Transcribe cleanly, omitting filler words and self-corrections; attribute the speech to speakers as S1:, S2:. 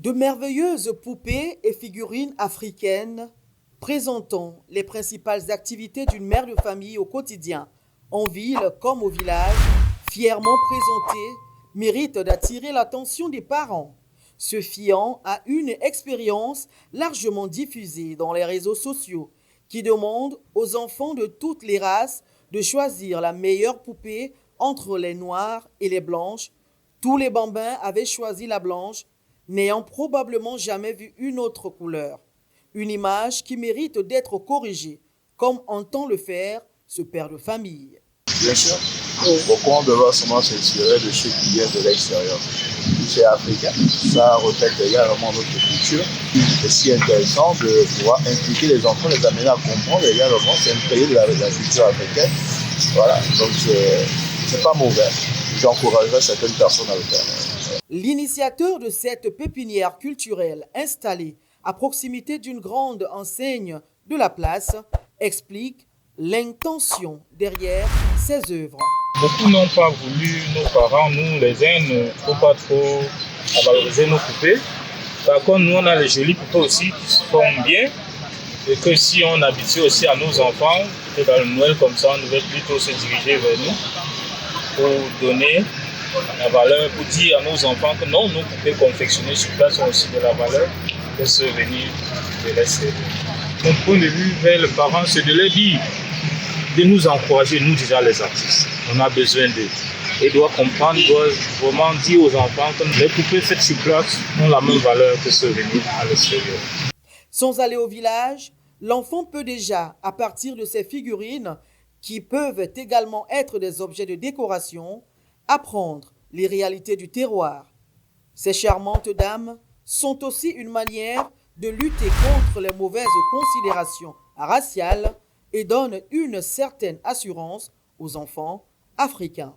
S1: De merveilleuses poupées et figurines africaines présentant les principales activités d'une mère de famille au quotidien, en ville comme au village, fièrement présentées, méritent d'attirer l'attention des parents, se fiant à une expérience largement diffusée dans les réseaux sociaux qui demande aux enfants de toutes les races de choisir la meilleure poupée entre les noires et les blanches. Tous les bambins avaient choisi la blanche, n'ayant probablement jamais vu une autre couleur. Une image qui mérite d'être corrigée, comme entend le faire ce père de famille.
S2: Bien sûr, pourquoi on devrait seulement s'inspirer de ceux qui viennent de l'extérieur? C'est africain, ça reflète également notre culture. C'est si intéressant de pouvoir impliquer les enfants, les amener à comprendre également, s'imprégner de la culture africaine. Voilà, donc c'est pas mauvais. J'encouragerais certaines personnes à le faire.
S1: L'initiateur de cette pépinière culturelle installée à proximité d'une grande enseigne de la place explique l'intention derrière ces œuvres.
S3: Beaucoup n'ont pas voulu, nos parents, nous les uns, ne faut pas trop valoriser nos poupées. Par contre, nous on a les jolies poupées aussi qui se font bien. Et que si on habitue aussi à nos enfants, que dans le Noël comme ça, on devait plutôt se diriger vers nous pour donner la valeur, pour dire à nos enfants que non, nos poupées confectionnées sur place ont aussi de la valeur, que se venir de les servir. Mon point de vue vers les parents, c'est de leur dire, de nous encourager, nous déjà les artistes. On a besoin d'eux. Et doit comprendre, doit vraiment dire aux enfants que les poupées faites sur place ont la même valeur que se venir à l'extérieur.
S1: Sans aller au village, l'enfant peut déjà, à partir de ces figurines, qui peuvent également être des objets de décoration, apprendre les réalités du terroir. Ces charmantes dames sont aussi une manière de lutter contre les mauvaises considérations raciales et donnent une certaine assurance aux enfants africains.